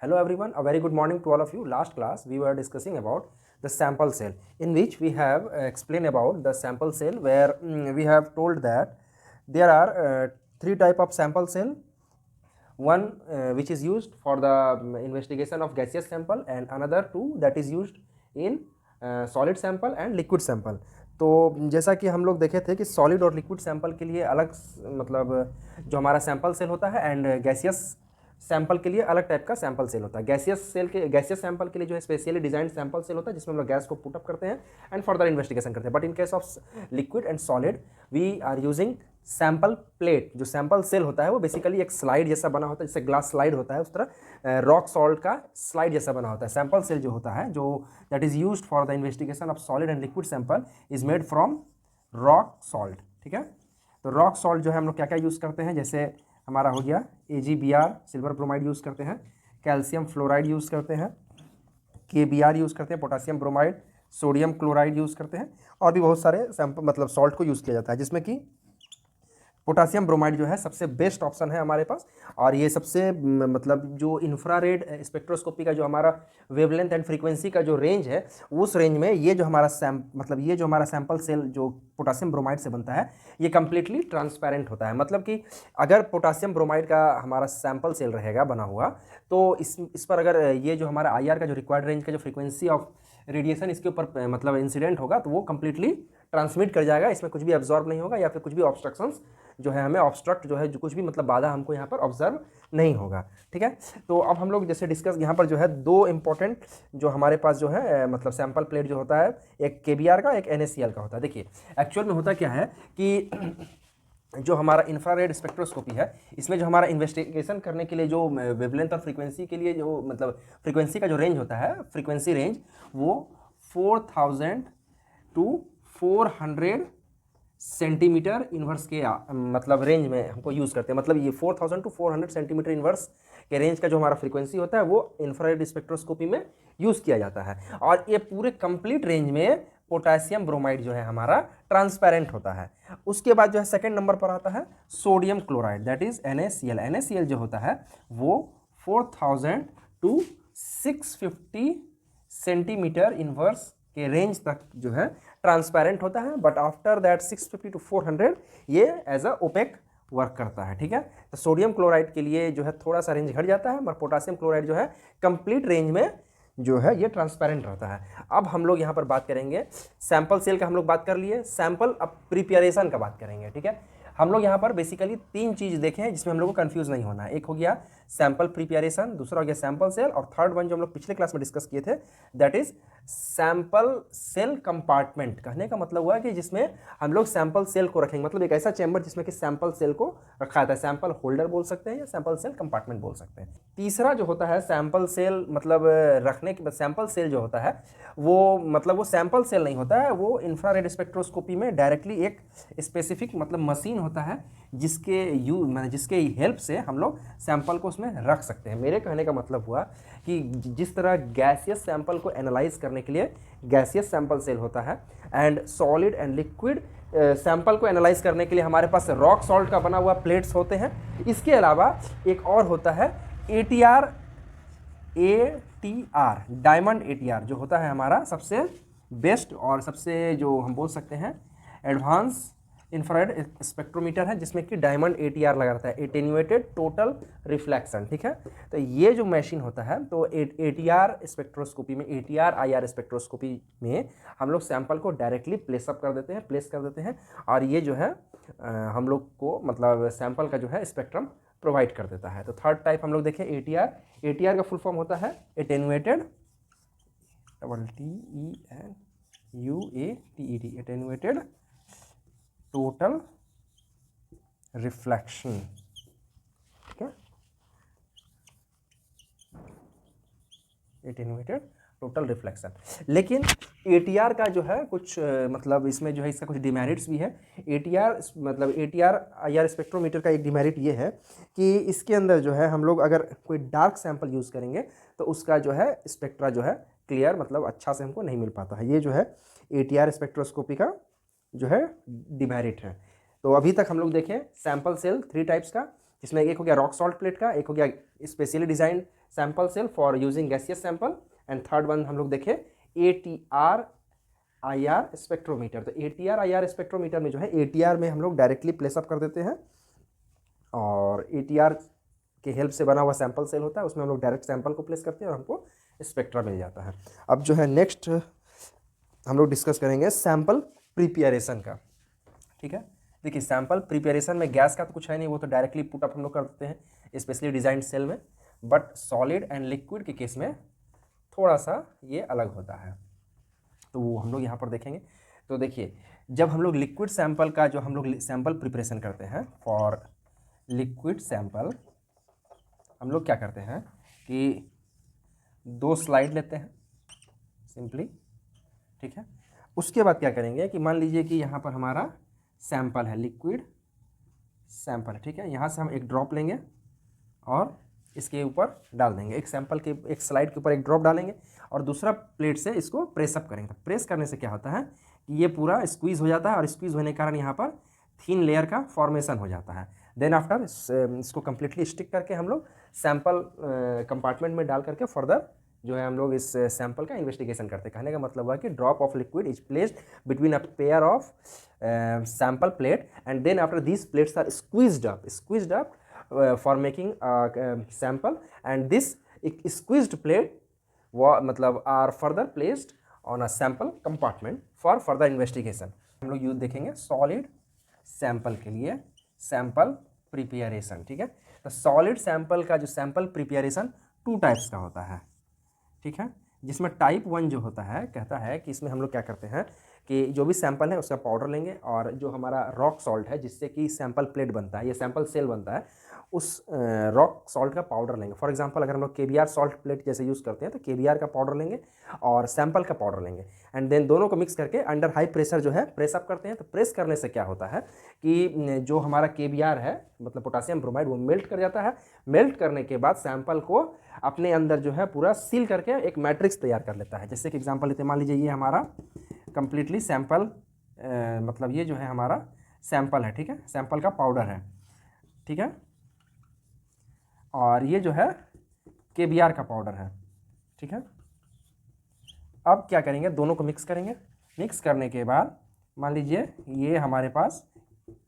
Hello everyone, a very good morning to all of you. Last class we were discussing about the sample cell, in which we have explained about the sample cell, where we have told that there are three type of sample cell. One which is used for the investigation of gaseous sample, and another two that is used in solid sample and liquid sample. तो जैसा कि हम लोग देखे थे कि solid और liquid sample के लिए अलग मतलब जो हमारा सैंपल सेल होता है, एंड गैसियस सैंपल के लिए अलग टाइप का सैंपल सेल होता है। गैसियस सैंपल के लिए जो है स्पेशली डिजाइन सैंपल सेल होता है, जिसमें हम लोग गैस को पुट अप करते हैं एंड फर्दर इन्वेस्टिगेशन करते हैं। But in case of liquid and solid we are using sample plate. जो सैंपल सेल होता है वो बेसिकली एक स्लाइड जैसा बना होता है, जैसे ग्लास स्लाइड होता है उस तरह रॉक सॉल्ट का स्लाइड जैसा बना होता है। सैंपल सेल जो होता है, जो that is used for the investigation of solid and liquid sample, is made from rock salt. ठीक है, तो रॉक सॉल्ट जो है हम लोग क्या क्या यूज़ करते हैं, जैसे हमारा हो गया AgBr सिल्वर ब्रोमाइड यूज़ करते हैं, कैल्शियम फ्लोराइड यूज़ करते हैं, KBr यूज़ करते हैं, potassium bromide, sodium chloride use करते हैं, और भी बहुत सारे सैंपल मतलब सॉल्ट को यूज़ किया जाता है, जिसमें कि पोटासियम ब्रोमाइड जो है सबसे बेस्ट ऑप्शन है हमारे पास। और ये सबसे मतलब जो इंफ्रारेड स्पेक्ट्रोस्कोपी का जो हमारा वेवलेंथ एंड फ्रीक्वेंसी का जो रेंज है, उस रेंज में ये जो हमारा ये जो हमारा सैंपल सेल जो पोटासियम ब्रोमाइड से बनता है, ये कम्प्लीटली ट्रांसपेरेंट होता है। मतलब कि अगर पोटासियम ब्रोमाइड का हमारा सैंपल सेल रहेगा बना हुआ, तो इस पर अगर ये जो हमारा IR का जो रिक्वायर्ड रेंज का जो फ्रीक्वेंसी ऑफ रेडिएशन इसके ऊपर मतलब इंसिडेंट होगा, तो वो कम्प्लीटली ट्रांसमिट कर जाएगा, इसमें कुछ भी एब्जॉर्ब नहीं होगा, या फिर कुछ भी ऑब्स्ट्रक्शंस जो है हमें ऑब्स्ट्रक्ट जो है जो कुछ भी मतलब बाधा हमको यहाँ पर ऑब्जर्व नहीं होगा। ठीक है, तो अब हम लोग जैसे डिस्कस यहाँ पर जो है दो इंपॉर्टेंट जो हमारे पास जो है मतलब सैंपल प्लेट जो होता है, एक KBr का, एक NaCl का होता है। देखिए एक्चुअल में होता क्या है कि जो हमारा इंफ्रारेड स्पेक्ट्रोस्कोपी है, इसमें जो हमारा इन्वेस्टिगेशन करने के लिए जो वेवलेंथ और फ्रीक्वेंसी के लिए जो मतलब फ्रीक्वेंसी का जो रेंज होता है, फ्रीक्वेंसी रेंज वो 4000 to 400 सेंटीमीटर इन्वर्स के मतलब रेंज में हमको यूज़ करते हैं। मतलब ये 4000 to 400 सेंटीमीटर इन्वर्स के रेंज का जो हमारा फ्रीक्वेंसी होता है, वो इंफ्रारेड स्पेक्ट्रोस्कोपी में यूज़ किया जाता है। और ये पूरे कंप्लीट रेंज में पोटासियम ब्रोमाइड जो है हमारा ट्रांसपेरेंट होता है। उसके बाद जो है सेकंड नंबर पर आता है sodium chloride, that is NaCl। NaCl जो होता है वो 4000 to 650 सेंटीमीटर इन्वर्स के रेंज तक जो है ट्रांसपेरेंट होता है। बट आफ्टर दैट 650 to 400 ये एज अ ओपेक वर्क करता है। ठीक है, तो सोडियम क्लोराइड के लिए जो है थोड़ा सा रेंज घट जाता है, मगर पोटासियम क्लोराइड जो है कंप्लीट रेंज में जो है ये ट्रांसपेरेंट रहता है। अब हम लोग यहाँ पर बात करेंगे सैंपल सेल का, हम लोग बात कर लिए, सैंपल अब प्रिपरेशन का बात करेंगे। ठीक है, हम लोग यहाँ पर बेसिकली तीन चीज़ देखे हैं जिसमें हम लोग को कंफ्यूज नहीं होना है। एक हो गया सैंपल प्रिपरेशन, दूसरा हो गया सैंपल सेल, और थर्ड वन जो हम लोग पिछले क्लास में डिस्कस किए थे, that is sample cell compartment. कहने का मतलब हुआ है कि जिसमें हम लोग सैंपल सेल को रखेंगे, मतलब एक ऐसा चैम्बर जिसमें कि सैंपल सेल को रखा जाता है। सैंपल होल्डर बोल सकते हैं या सैंपल सेल कंपार्टमेंट बोल सकते हैं। तीसरा जो होता है सैंपल सेल मतलब रखने के बाद, सैंपल सेल जो होता है वो मतलब वो सैंपल सेल नहीं होता है, वो इंफ्रारेड स्पेक्ट्रोस्कोपी में डायरेक्टली एक स्पेसिफिक मतलब मशीन होता है जिसके हेल्प से हम लोग सैंपल को उसमें रख सकते हैं। मेरे कहने का मतलब हुआ कि जिस तरह गैसियस सैंपल को एनालाइज करने के लिए गैसियस सैंपल सेल होता है, and solid and liquid sample को एनालाइज करने के लिए हमारे पास रॉक सॉल्ट का बना हुआ प्लेट्स होते हैं। इसके अलावा एक और होता है ATR डायमंड ATR, जो होता है हमारा सबसे बेस्ट और सबसे जो हम बोल सकते हैं एडवांस इंफ्रारेड स्पेक्ट्रोमीटर है, जिसमें कि डायमंड ATR लगा रहता है, एटेन्यूएटेड टोटल रिफ्लेक्शन। ठीक है, तो ये जो मशीन होता है, तो ATR स्पेक्ट्रोस्कोपी में, ATR IR स्पेक्ट्रोस्कोपी में हम लोग सैंपल को डायरेक्टली प्लेस कर देते हैं, और ये जो है हम लोग को मतलब सैंपल का जो है स्पेक्ट्रम प्रोवाइड कर देता है। तो थर्ड टाइप हम लोग देखें ATR का फुल फॉर्म होता है attenuated, TENUATED, attenuated total reflection. ठीक है, एटेन्यूएटेड टोटल रिफ्लेक्शन। लेकिन ATR का जो है कुछ मतलब इसमें जो है इसका कुछ डिमेरिट्स भी है। ATR IR स्पेक्ट्रोमीटर का एक डिमेरिट ये है कि इसके अंदर जो है हम लोग अगर कोई डार्क सैंपल यूज़ करेंगे तो उसका जो है स्पेक्ट्रा जो है क्लियर मतलब अच्छा से हमको नहीं मिल पाता है। ये जो है ATR स्पेक्ट्रोस्कोपी का जो है डिमेरिट है। तो अभी तक हम लोग देखें सैंपल सेल थ्री टाइप्स का, इसमें एक हो गया रॉक सॉल्ट प्लेट का, एक हो गया specially designed sample cell for using gaseous sample, and third one हम लोग देखे ATR IR स्पेक्ट्रोमीटर। तो ATR IR स्पेक्ट्रोमीटर में जो है ATR में हम लोग डायरेक्टली प्लेसअप कर देते हैं, और ATR के हेल्प से बना हुआ सैंपल सेल होता है, उसमें हम लोग डायरेक्ट सैंपल को प्लेस करते हैं और हमको स्पेक्ट्रा मिल जाता है। अब जो है नेक्स्ट हम लोग डिस्कस करेंगे सैंपल प्रिपेरेशन का। ठीक है, देखिए सैंपल प्रिपेरेशन में गैस का तो कुछ है नहीं, वो तो डायरेक्टली पुट अप हम लोग कर देते हैं स्पेशली डिजाइंड सेल में, बट सॉलिड एंड लिक्विड के केस में थोड़ा सा ये अलग होता है, तो वो हम लोग यहाँ पर देखेंगे। तो देखिए जब हम लोग लिक्विड सैंपल का जो हम लोग सैंपल प्रिपरेशन करते हैं फॉर लिक्विड सैंपल, हम लोग क्या करते हैं कि 2 स्लाइड लेते हैं सिंपली। ठीक है, उसके बाद क्या करेंगे कि मान लीजिए कि यहाँ पर हमारा सैंपल है, लिक्विड सैंपल है। ठीक है, यहाँ से हम एक ड्रॉप लेंगे और इसके ऊपर डाल देंगे, एक सैंपल के एक स्लाइड के ऊपर एक ड्रॉप डालेंगे और दूसरा प्लेट से इसको प्रेस अप करेंगे। तो प्रेस करने से क्या होता है कि ये पूरा स्क्वीज़ हो जाता है, और स्क्वीज़ होने के कारण यहाँ पर थिन लेयर का फॉर्मेशन हो जाता है। देन आफ्टर इसको कम्प्लीटली स्टिक करके हम लोग सैंपल कंपार्टमेंट में डाल करके फर्दर जो है हम लोग इस सैंपल का इन्वेस्टिगेशन करते हैं। कहने का मतलब हुआ कि drop off liquid is placed between a pair of sample plate, and then after these plates are squeezed up for making sample, and this squeezed plate मतलब are further placed on a sample compartment for further investigation. हम लोग use देखेंगे solid sample के लिए sample preparation. ठीक है, तो solid sample का जो सैंपल प्रिपेरेशन 2 टाइप्स का होता है। ठीक है, जिसमें टाइप 1 जो होता है कहता है कि इसमें हम लोग क्या करते हैं कि जो भी सैंपल है उसका पाउडर लेंगे, और जो हमारा रॉक सॉल्ट है जिससे कि सैंपल प्लेट बनता है, ये सैंपल सेल बनता है, उस रॉक सॉल्ट का पाउडर लेंगे। फॉर एग्जांपल अगर हम लोग KBR सॉल्ट प्लेट जैसे यूज़ करते हैं तो KBR का पाउडर लेंगे और सैंपल का पाउडर लेंगे, एंड देन दोनों को मिक्स करके अंडर हाई प्रेशर जो है प्रेस अप करते हैं। तो प्रेस करने से क्या होता है कि जो हमारा KBR है मतलब पोटासियम ब्रोमाइड, वो मेल्ट कर जाता है। मेल्ट करने के बाद सैंपल को अपने अंदर जो है पूरा सील करके एक मैट्रिक्स तैयार कर लेता है। जैसे कि एग्जांपल लेते हैं, मान लीजिए ये हमारा कंप्लीटली सैंपल मतलब ये जो है हमारा सैंपल है। ठीक है, सैंपल का पाउडर है। ठीक है, और ये जो है KBR का पाउडर है। ठीक है, अब क्या करेंगे, दोनों को मिक्स करेंगे। मिक्स करने के बाद मान लीजिए ये हमारे पास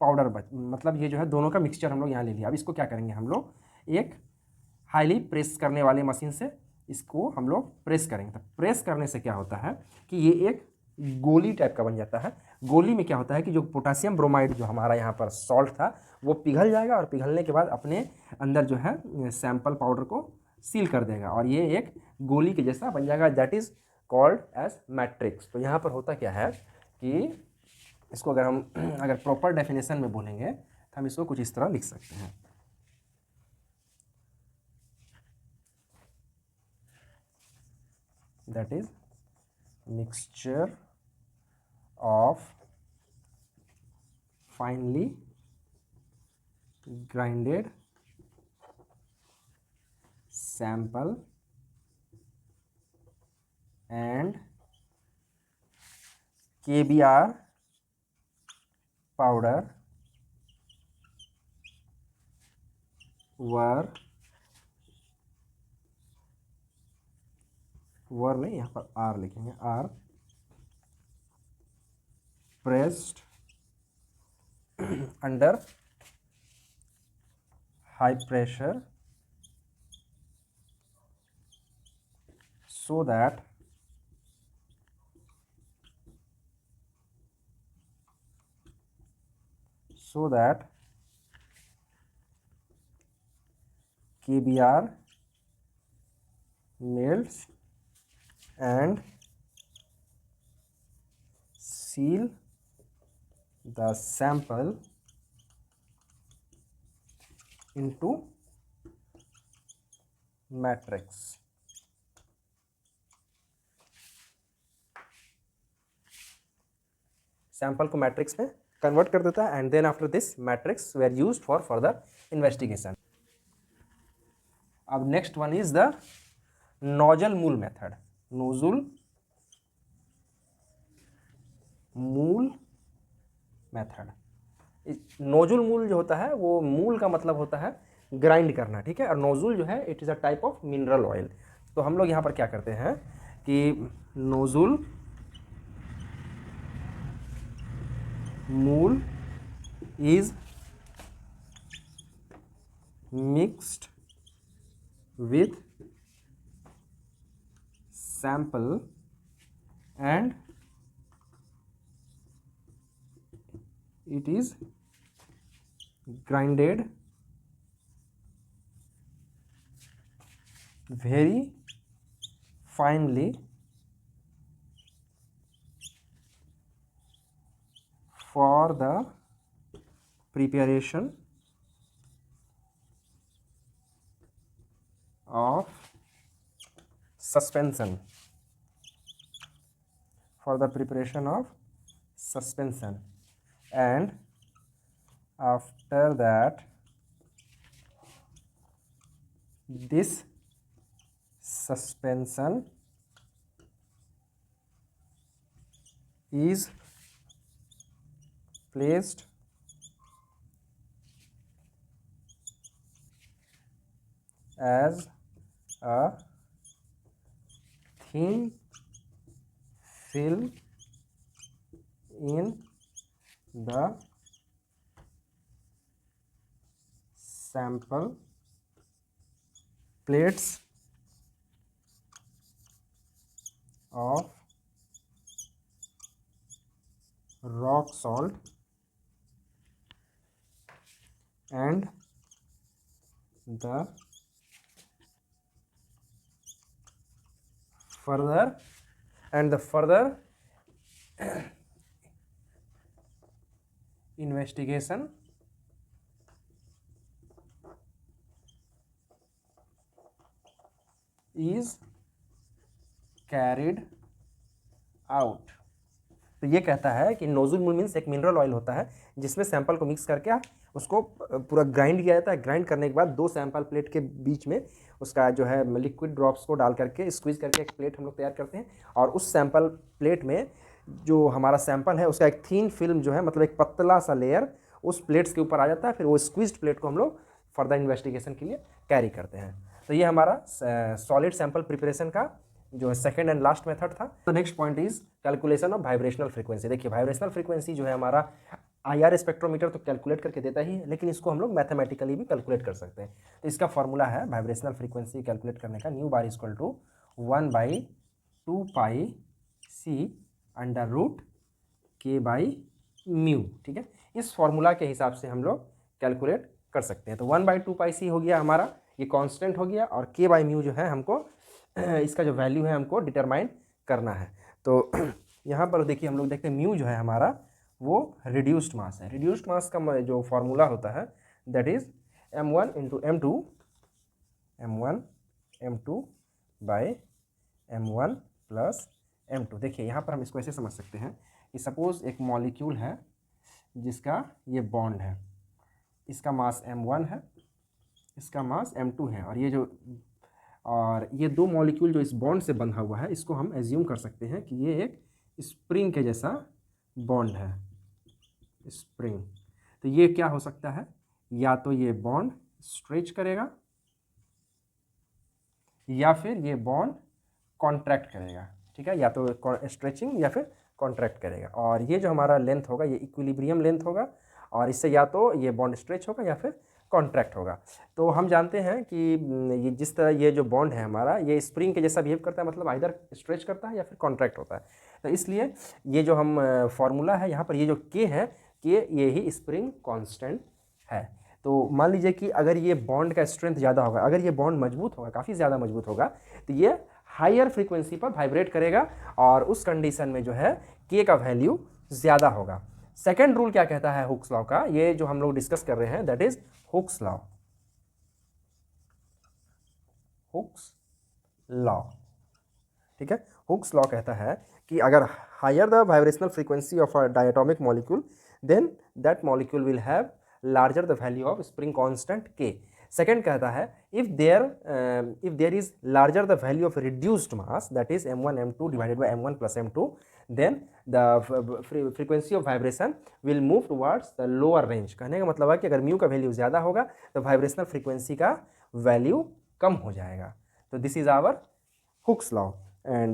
पाउडर मतलब ये जो है दोनों का मिक्सचर हम लोग यहाँ ले लिया। अब इसको क्या करेंगे, हम लोग एक हाईली प्रेस करने वाले मशीन से इसको हम लोग प्रेस करेंगे। तो प्रेस करने से क्या होता है कि ये एक गोली टाइप का बन जाता है। गोली में क्या होता है कि जो पोटासियम ब्रोमाइड जो हमारा यहाँ पर सॉल्ट था वो पिघल जाएगा, और पिघलने के बाद अपने अंदर जो है सैंपल पाउडर को सील कर देगा, और ये एक गोली के जैसा बन जाएगा। That is called as matrix. तो यहाँ पर होता क्या है कि इसको अगर हम अगर प्रॉपर डेफिनेशन में बोलेंगे तो हम इसको कुछ इस तरह लिख सकते हैं। That is mixture of finely grinded sample and KBR powder were नहीं, यहाँ पर R लिखेंगे, R pressed under high pressure so that KBR melts and seal the sample into matrix. Sample को मैट्रिक्स में कन्वर्ट कर देता है, and then after this matrix were used for further investigation. अब next one is the nozzle मूल method. Nozzle मूल method. Nozzle मूल जो होता है वो मूल का मतलब होता है ग्राइंड करना, ठीक है। और नोजल जो है it is a type of mineral oil. तो हम लोग यहाँ पर क्या करते हैं कि नोजल मूल is mixed with sample and it is grinded very finely for the preparation of suspension, for the preparation of suspension, and after that this suspension is placed as a thin film in the sample plates of rock salt and the further investigation is carried out। तो ये कहता है कि nozzle मूल means एक mineral oil होता है जिसमें सैंपल को मिक्स करके उसको पूरा ग्राइंड किया जाता है। ग्राइंड करने के बाद दो सैंपल प्लेट के बीच में उसका जो है लिक्विड ड्रॉप्स को डाल करके स्क्वीज करके एक प्लेट हम लोग तैयार करते हैं, और उस सैंपल प्लेट में जो हमारा सैंपल है उसका एक थीन फिल्म जो है मतलब एक पतला सा लेयर उस प्लेट्स के ऊपर आ जाता है। फिर वो स्क्वीज्ड प्लेट को हम लोग फर्दर इन्वेस्टिगेशन के लिए कैरी करते हैं। तो ये हमारा सॉलिड सैंपल प्रिपरेशन का जो है सेकेंड एंड लास्ट मेथड था। तो next point is calculation of vibrational frequency. देखिए वाइब्रेशनल फ्रीक्वेंसी जो है हमारा IR स्पेक्ट्रोमीटर तो कैलकुलेट करके देता ही है, लेकिन इसको हम लोग मैथमेटिकली भी कैलकुलेट कर सकते हैं। तो इसका फॉर्मूला है वाइब्रेशनल फ्रीक्वेंसी कैलकुलेट करने का, nu bar equal to 1/2 pi C under root K/μ, ठीक है। इस फॉर्मूला के हिसाब से हम लोग कैलकुलेट कर सकते हैं। तो 1/2 पाई C हो गया हमारा, ये कांस्टेंट हो गया, और K/μ जो है हमको इसका जो वैल्यू है हमको डिटरमाइन करना है। तो यहाँ पर देखिए हम लोग देखते हैं म्यू जो है हमारा वो रिड्यूस्ड मास है। रिड्यूस्ड मास का जो फॉर्मूला होता है that is m1 into m2 by m1 plus m2। देखिए यहाँ पर हम इसको ऐसे समझ सकते हैं कि सपोज एक मॉलिक्यूल है जिसका ये बॉन्ड है, इसका मास m1 है, इसका मास m2 है, और ये दो मॉलिक्यूल जो इस बॉन्ड से बंधा हुआ है इसको हम एज्यूम कर सकते हैं कि ये एक स्प्रिंग के जैसा बॉन्ड है, स्प्रिंग। तो ये क्या हो सकता है, या तो ये बॉन्ड स्ट्रेच करेगा या फिर ये बॉन्ड कॉन्ट्रैक्ट करेगा, ठीक है, या तो स्ट्रेचिंग या फिर कॉन्ट्रैक्ट करेगा। और ये जो हमारा लेंथ होगा ये इक्विलिब्रियम लेंथ होगा, और इससे या तो ये बॉन्ड स्ट्रेच होगा या फिर कॉन्ट्रैक्ट होगा। तो हम जानते हैं कि ये जिस तरह ये जो बॉन्ड है हमारा ये स्प्रिंग के जैसा बिहेव करता है, मतलब आइदर स्ट्रेच करता है या फिर कॉन्ट्रैक्ट होता है। तो इसलिए ये जो हम फॉर्मूला है यहाँ पर ये जो के है कि ये ही स्प्रिंग कांस्टेंट है। तो मान लीजिए कि अगर ये बॉन्ड का स्ट्रेंथ ज़्यादा होगा, अगर ये बॉन्ड मजबूत होगा, काफ़ी ज़्यादा मजबूत होगा, तो ये हायर फ्रीक्वेंसी पर वाइब्रेट करेगा, और उस कंडीशन में जो है के का वैल्यू ज़्यादा होगा। सेकेंड रूल क्या कहता है हुक्स लॉ का, ये जो हम लोग डिस्कस कर रहे हैं that is Hooke's law. Hooke's law, ठीक है। हुक्स लॉ कहता है कि अगर higher the vibrational frequency of a diatomic molecule then that molecule will have larger the value of spring constant के। सेकेंड कहता है if there is larger the value of reduced mass that is m1 m2 divided by m1 plus m2 then the frequency of vibration will move towards the lower range. कहने का मतलब है कि अगर mu का value ज़्यादा होगा तो वाइब्रेशनल फ्रीक्वेंसी का वैल्यू कम हो जाएगा। तो this is our Hooke's law and